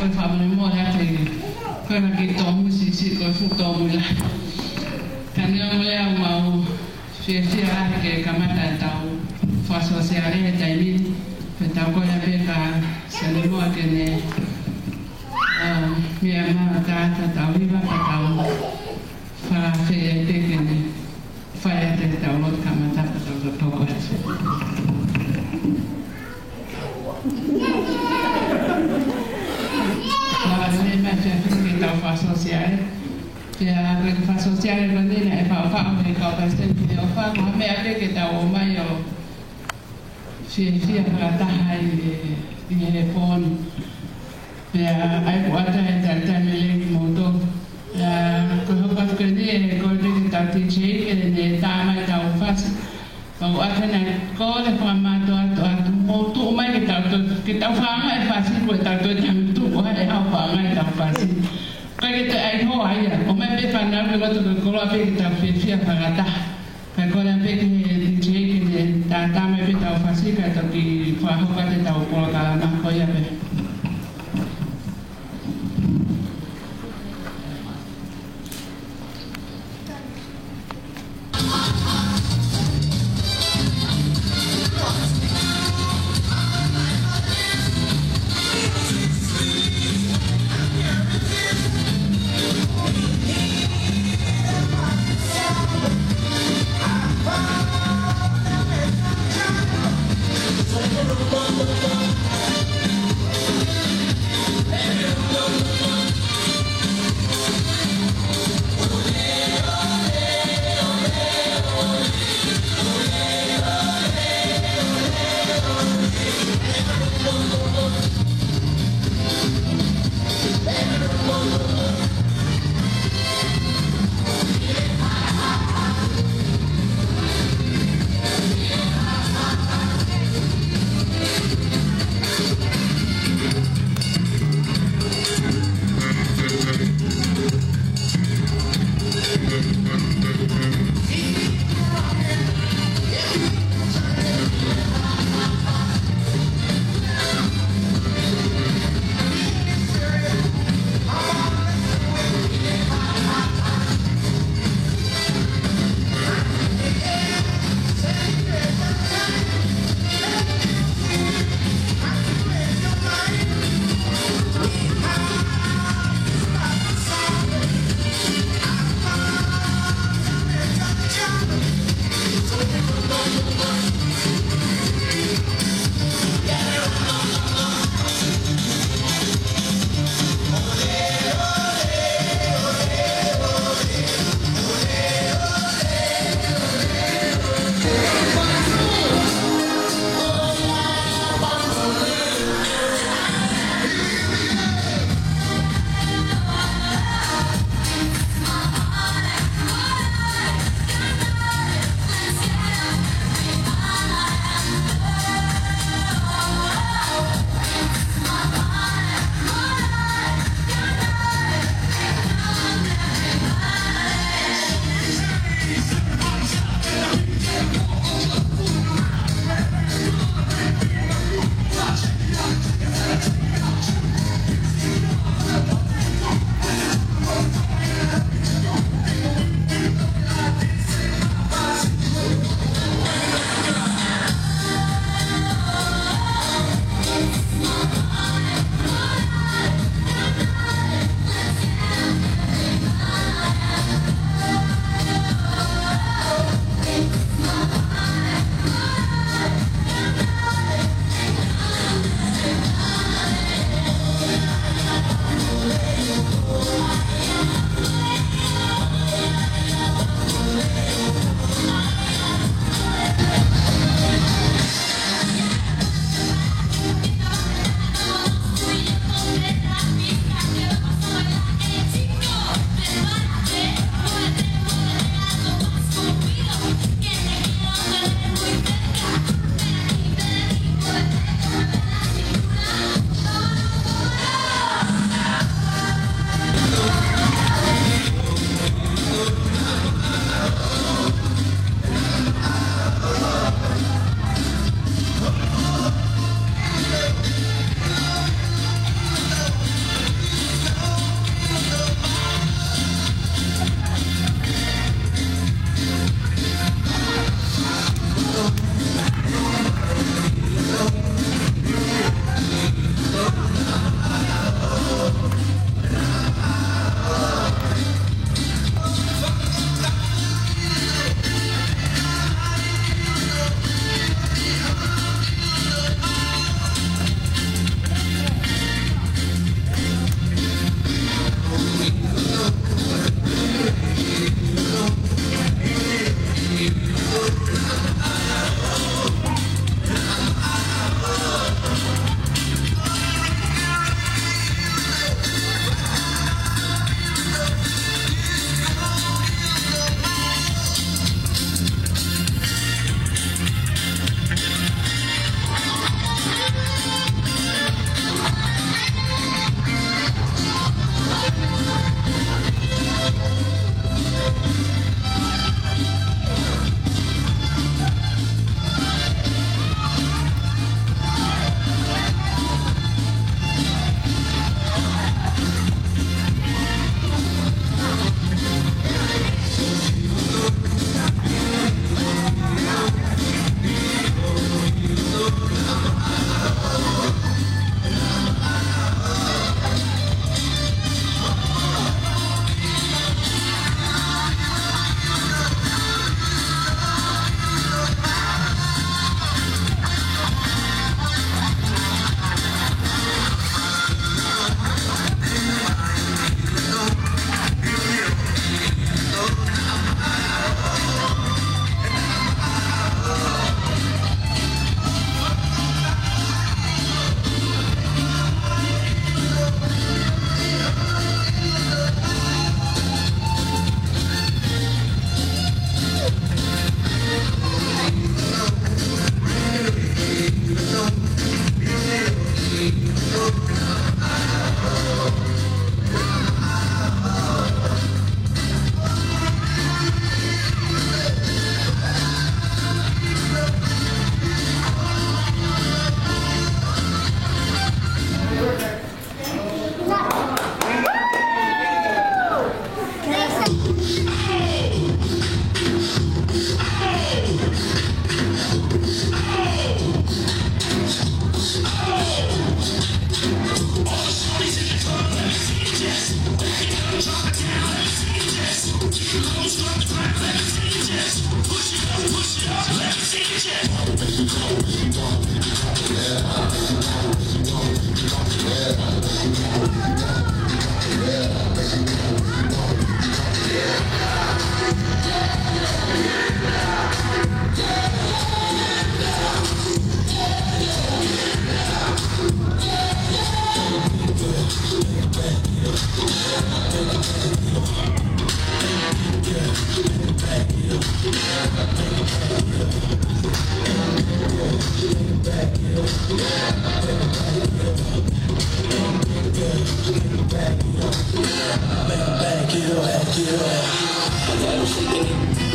Koe whamane mo hea te koe maki tō musisi koe futo mula. Tani o lea mau whiawhia ahe ke kamata e tau whasosiare he taimini. Pe tau koe a peka sani moa ke ne mea maa tāta tau hiwa pa tau whawhia e peke ne whaia te tau lot kamata pa tau toko he. Tau whasosiare. Pia koe ka whasosiare manina e whao me kau pastenki o whao ha mea peke tau o mai o whiawhia whakataha i he pōni. Pia ai ku ata e tātame lengi mōtō. Koe hopat koe ni e koe peke tau ticei e ne tāmai tau whasi. Pau ata nei kōle whamato atu mōtō o mai ke tau whanga e whasi koe tau tō tamitu o hae hau whanga e tau whasi. Kai te ai ho ai o me pe pana ko to ko la pe ta fe fia para ta kai ko la pe ki je ki ta me pe ta fasi ka to ki fa ho ka te ta ko ka na ko ya pe Bye.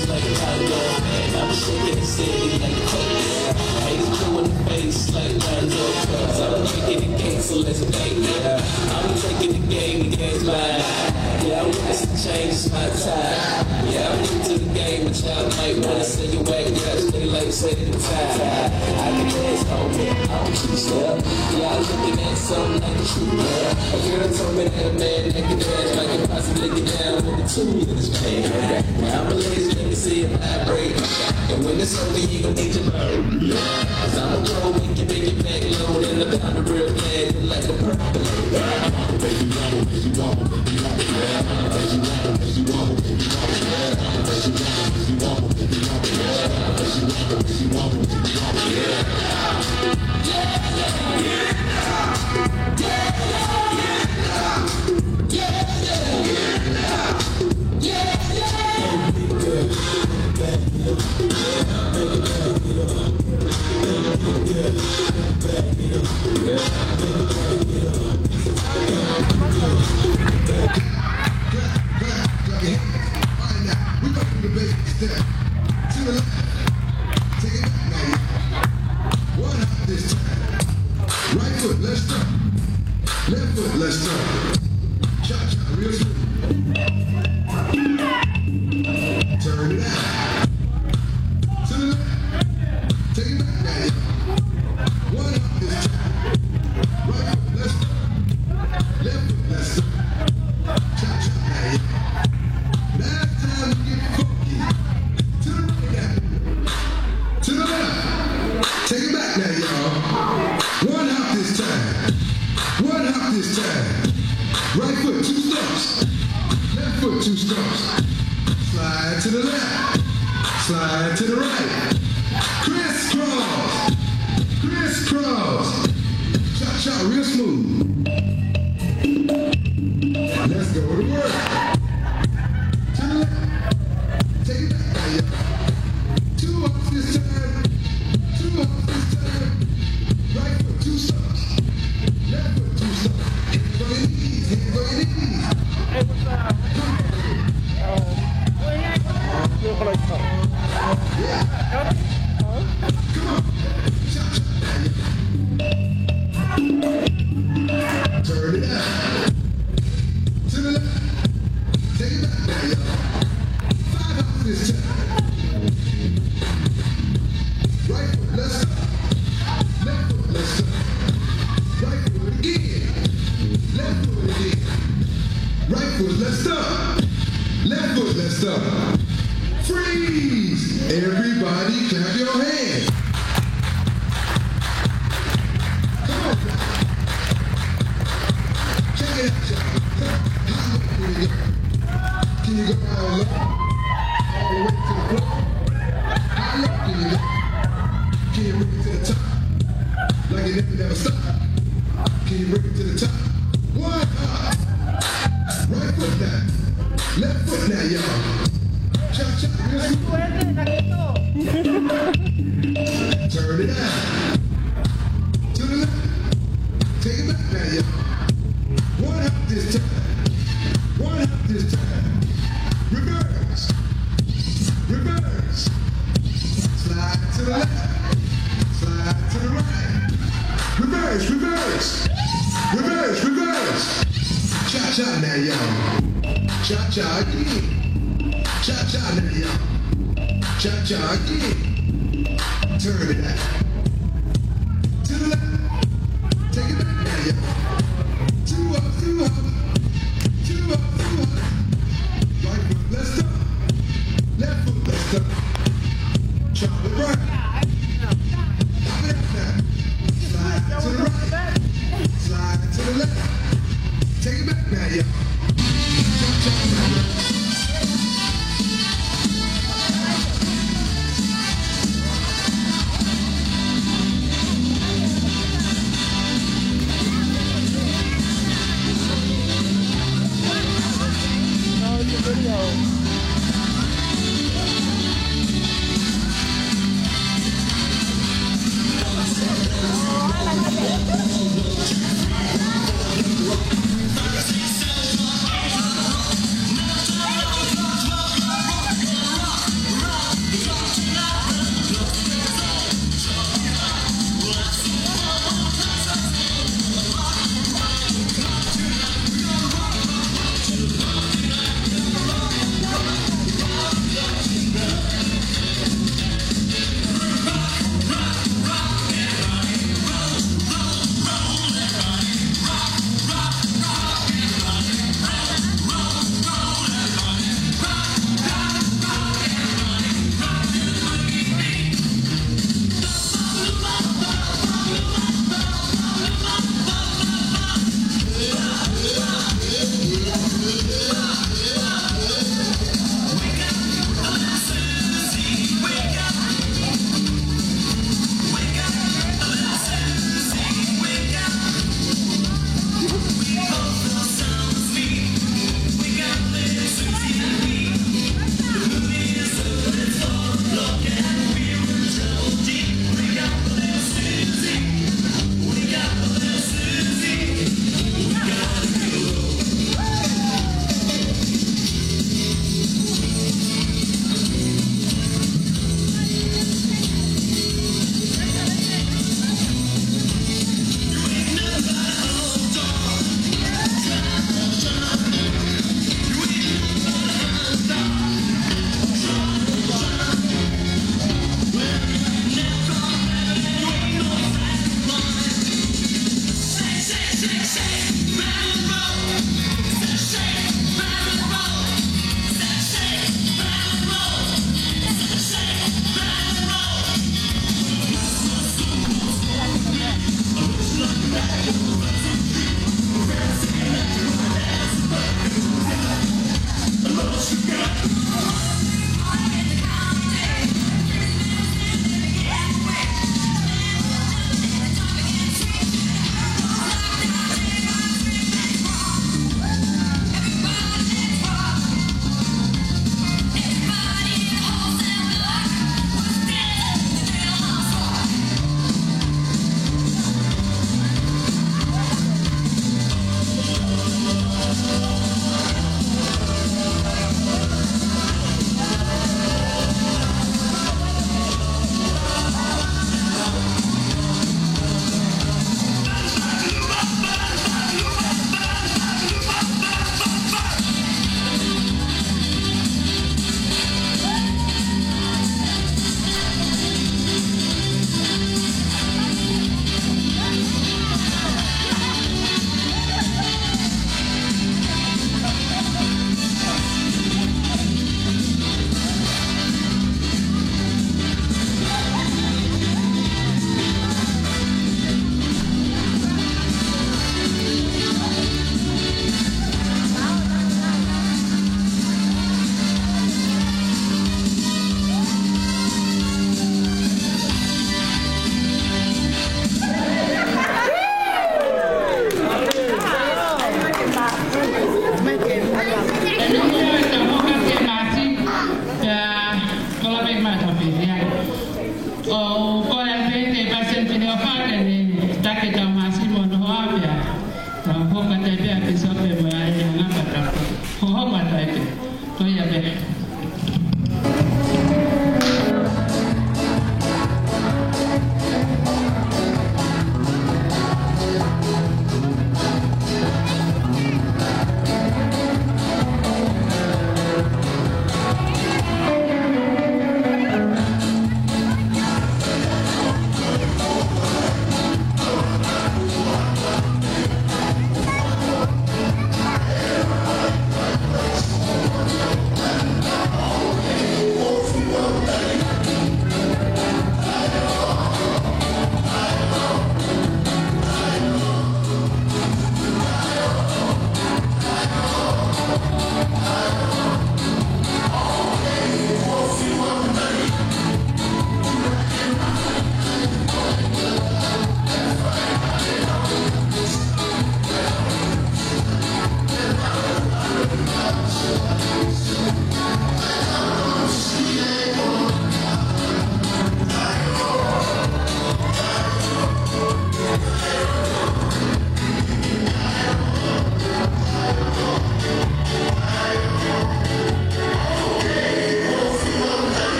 moves like a tango. I'm shaking the city like a cloak. Haters blue in the face like Lonzo. Cause I'm breaking the game, so let's make it. I'm taking the game, the game's mine. Yeah, I'm witness the change, it's my time. Yeah, I'm new to the game, but y'all might wanna say you whack, yeah, stay like setting the time. I can dance, homie, I'm too step. Y'all looking at something like a true girl. A girl told me that a man that can dance like a possibly get down with the two in this pain. Now I'm a lazy, let me see it vibrate. And when it's over, you gon' need your bird. Cause I'm a pro, make it back low. And I'm down the real bad, like a purple. Baby, mama, baby, mama, baby, mama, baby, mama, baby, mama, baby, mama, baby, mama, baby, mama, baby, mama, baby, mama, baby, mama, baby, mama,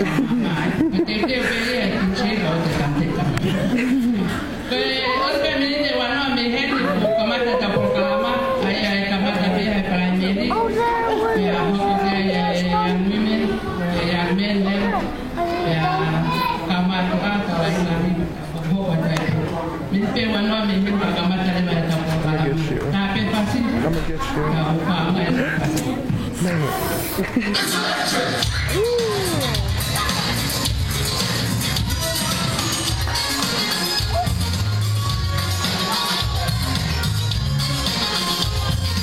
Te veía tu chico de canteta. Pero otra menina igual me gente como está por calama, ahí camata vieja para mí. Ya no que ya women, ya men, ya camata atau lagi bawa dia. Mesti wana me gente camata le vai estar por calama. Tapi pasti. Apa pasti.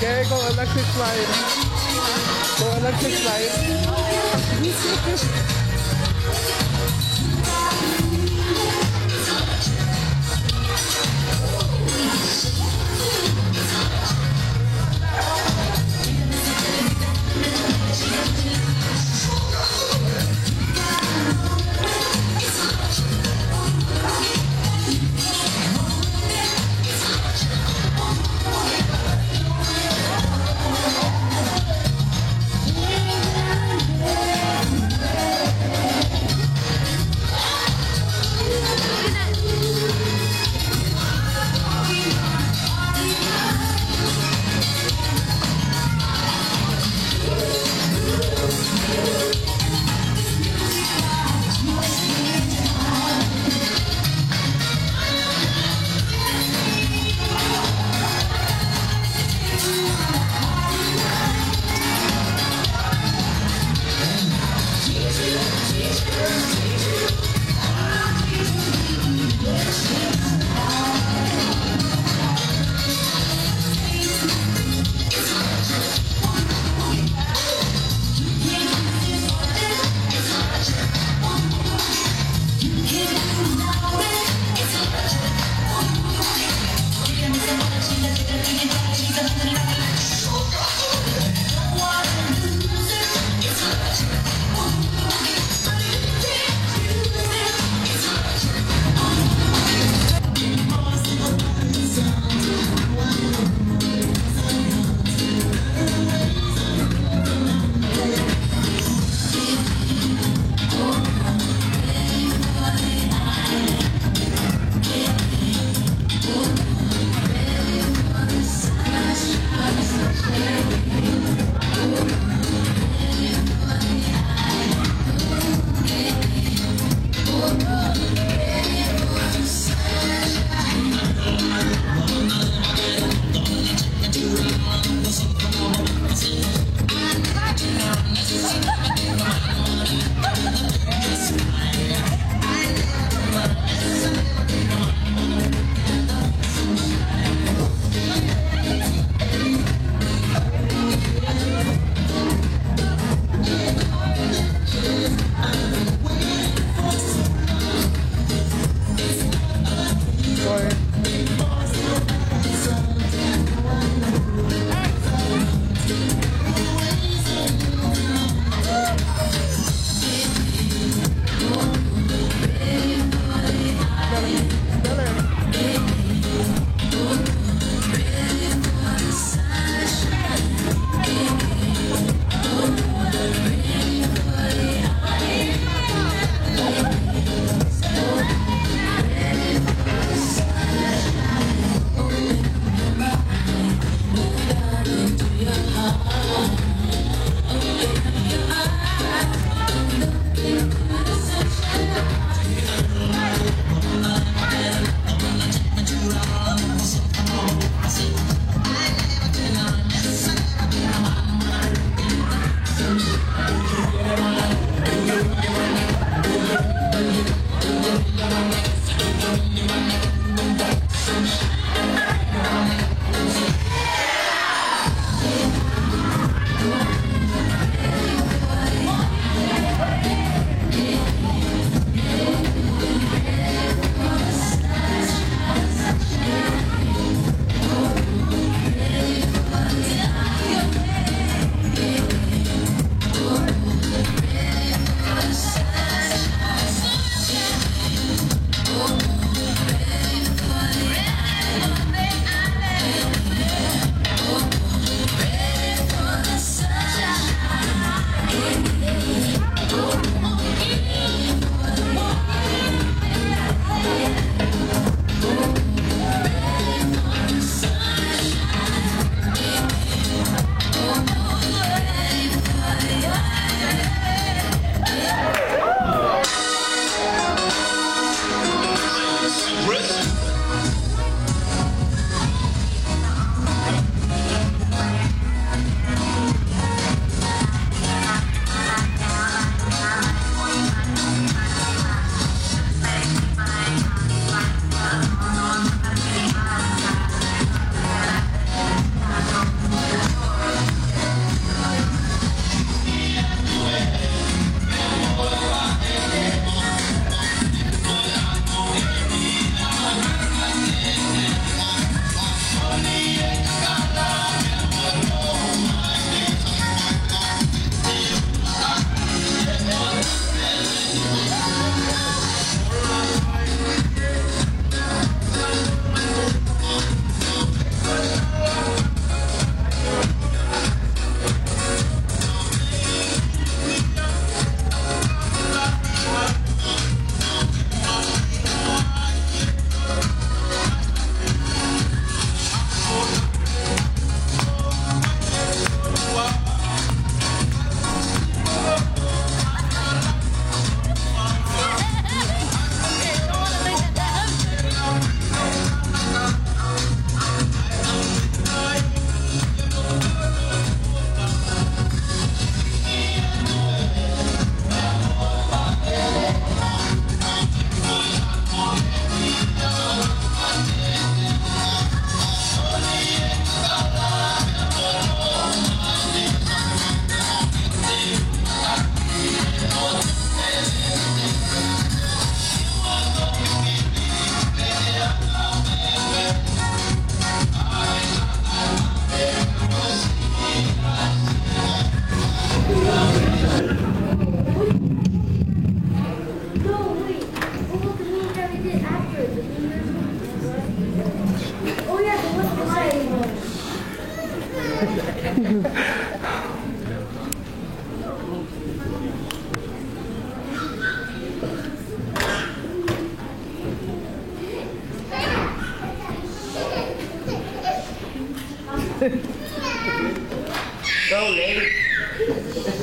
Okay, go electric slide. Go electric slide.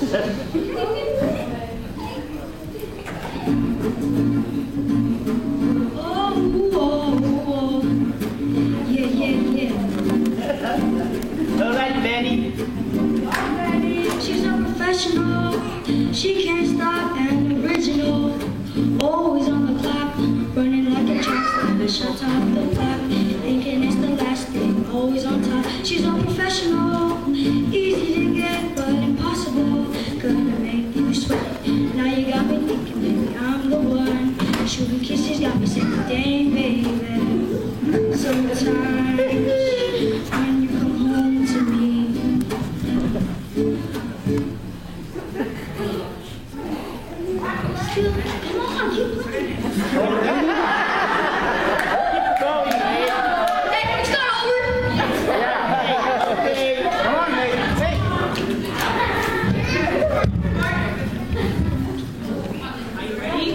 All right, Betty. She's a professional. She can't stop and original. Always on the clock, running like a track star. Shut off the clock, thinking it's the last thing. Always on top. She's a professional. Easy to get, but impossible. Gonna make you sweat. Now you got me thinking, baby, I'm the one. Shooting kisses got me saying, dang, baby. Sometimes when you come home to me. Come on, keep looking. Keep going, mate. Hey, it's not over. Yeah. Okay. Come on, mate. Hey. Are you ready?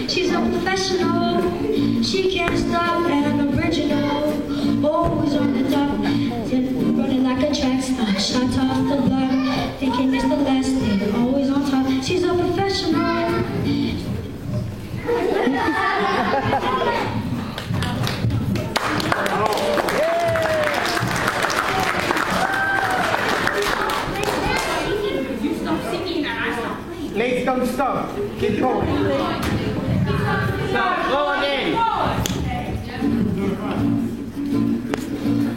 She's a professional, she can't stop and original, always on the top, running like a track star, shot off the block, thinking it's the last thing, always on top. She's a professional. You stop singing and I stop playing. Ladies, don't stop. Keep going. Stop. Go again.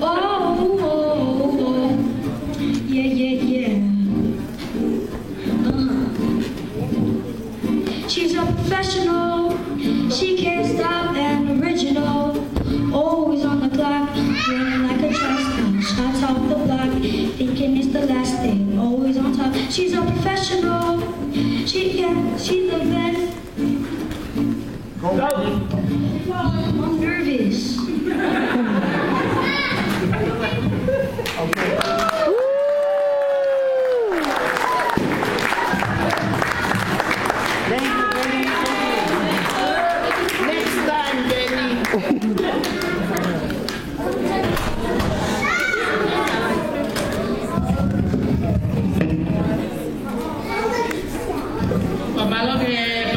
Oh, yeah. She's a professional, she can't stop and original, always on the clock, running like a track star, shots off the block, thinking it's the last thing, always on top. She's a professional, she's the best. Go. I'm nervous. Okay. Thank you, Benny. Next time, Benny. Papá lo que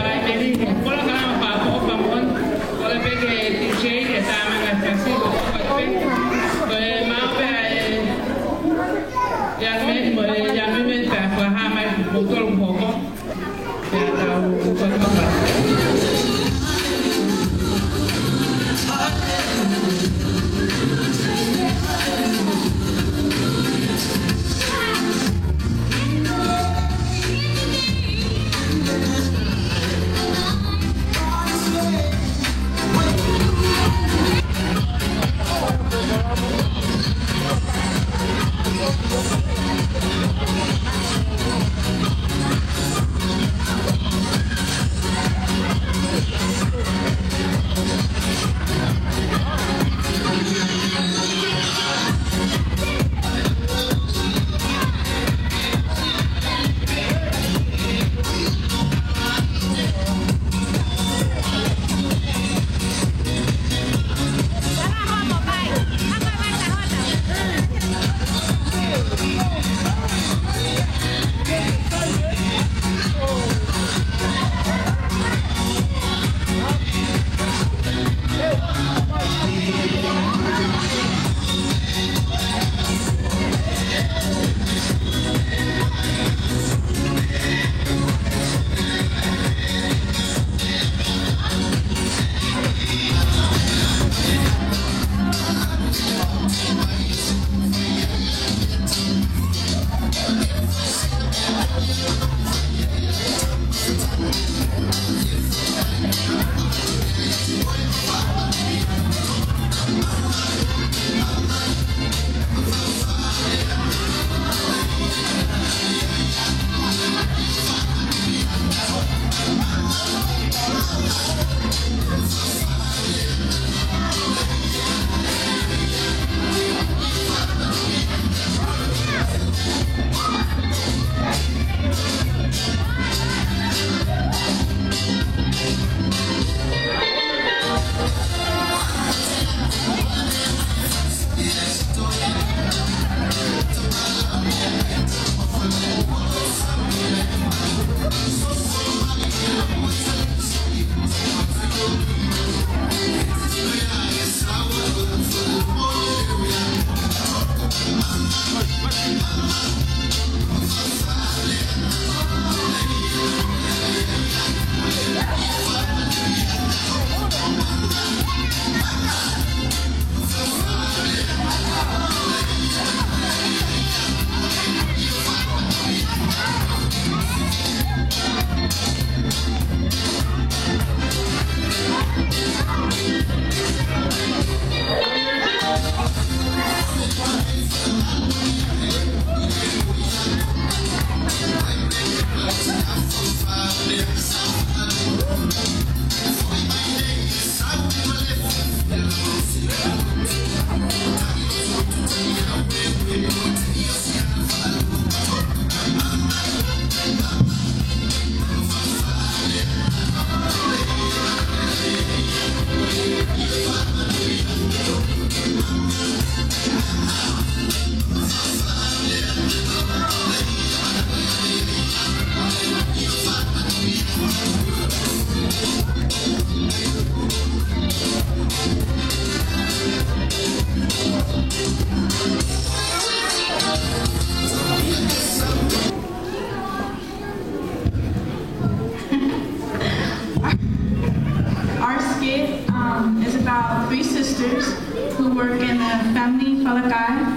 Palakai,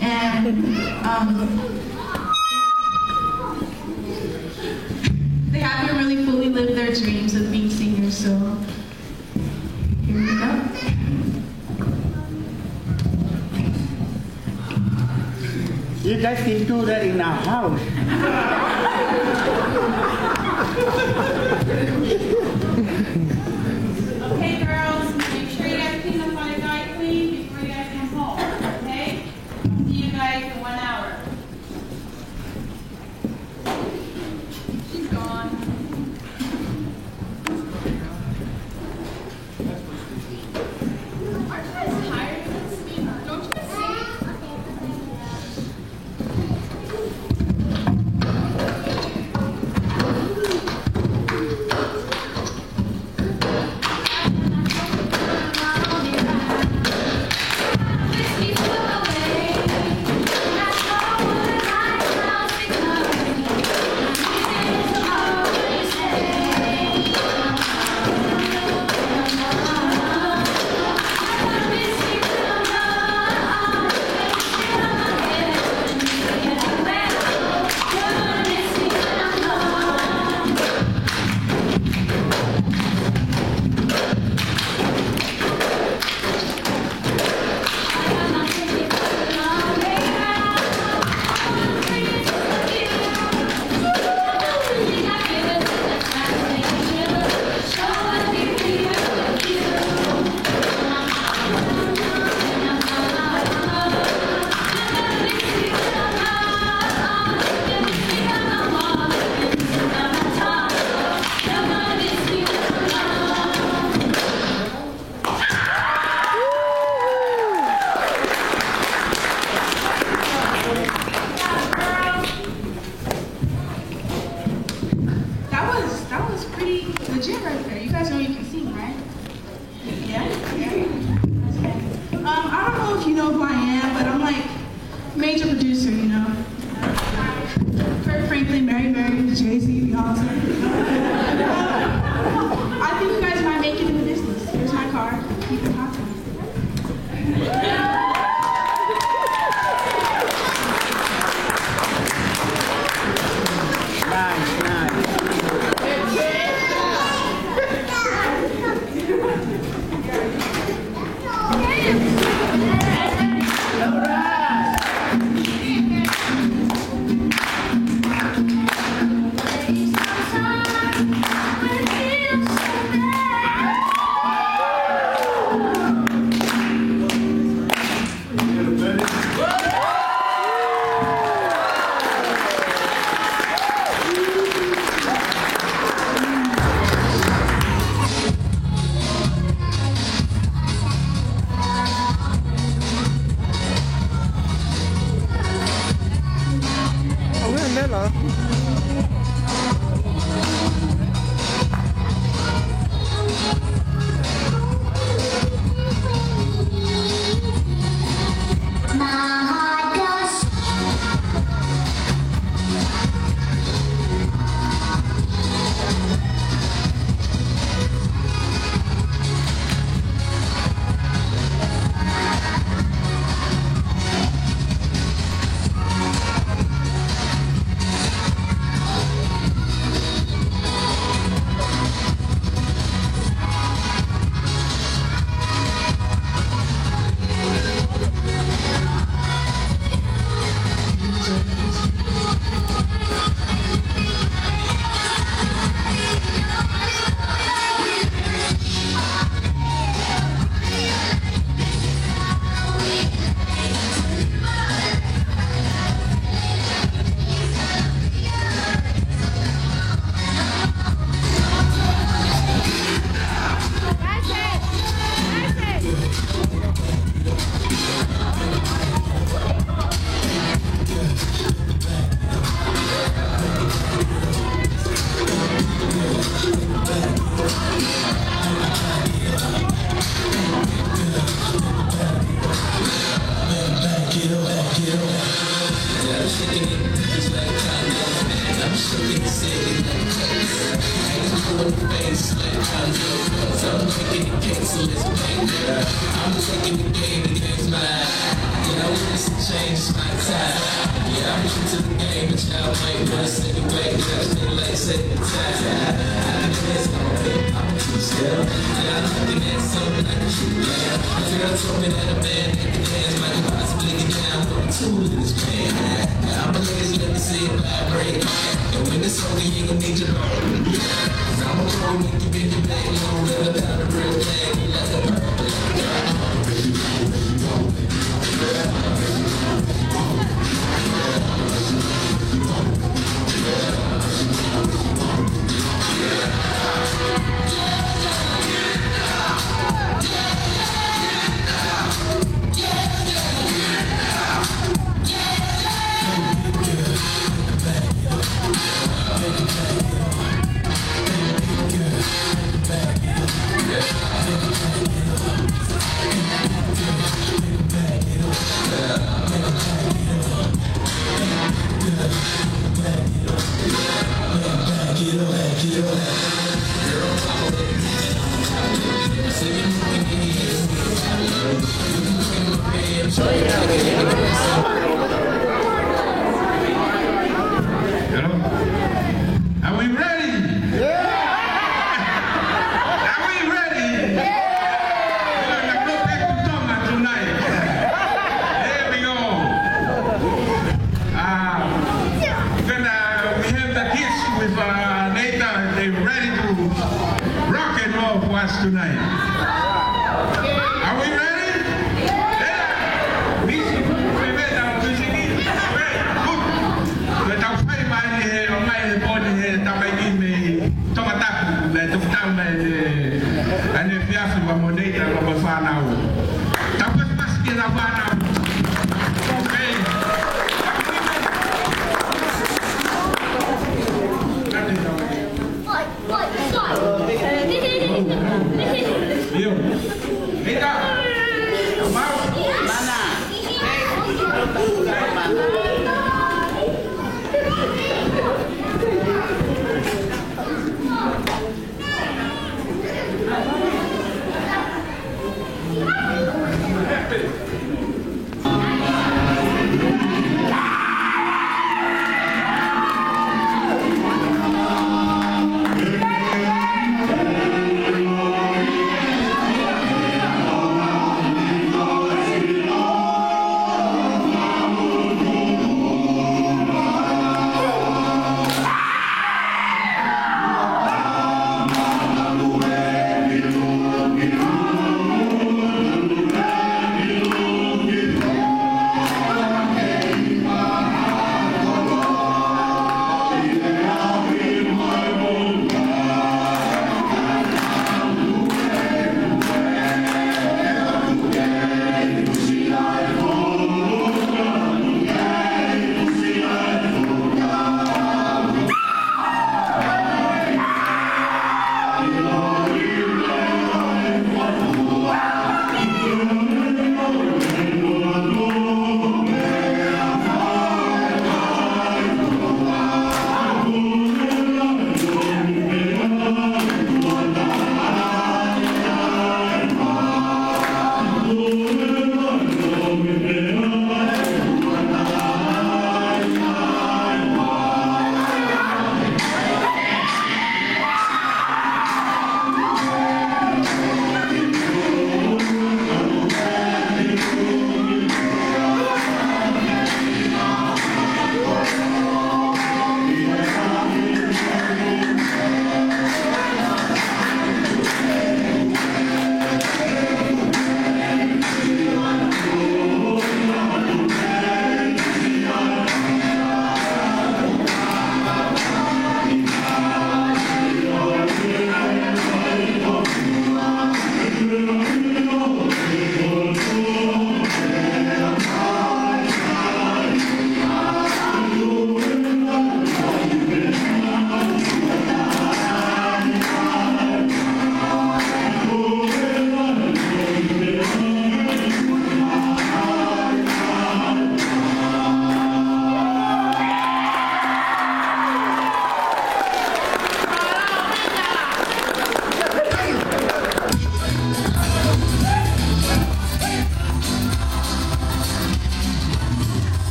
and they haven't really fully lived their dreams of being singers, so here we go. You guys can do that in our house. Okay, girls, make sure you guys clean up on your night, please, before you guys come home, okay? See you guys in 1 hour. She's gone. Aren't you guys tired of this? Don't you guys see? That was pretty legit right there. You guys know you can sing, right? Yeah? I don't know if you know who I am, but I'm like major producer, you know. Kirk Franklin, Mary, Jay-Z, Beyonce. I think you guys might make it in the business. Here's my card. You can talk to me. I'm taking the game against mine. change is my time. Yeah, I'm true to the game, but y'all might wanna say the way. Just feel like second time. I can dance on it, I'm too scared. Yeah, I'm looking at something I can shoot down. A girl told me that a man that can dance might possibly get down with a tool in his man. I'm a lazy, let me see it vibrate. And when it's over, you gon' need your bone. Cause I'm a pro, make you bend your back low, never down the real thing. You like the purple. Tonight. Are we ready? Yeah. Music. Good. Tao phải bài này, ông này bọn này tao phải đi mình trong cái tắc để tụi tao này anh em phía sau vào đây là vào pha nào. Tao phải bắt kia là pha nào. Okay. Yo, mira, vamos, mana,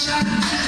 Shut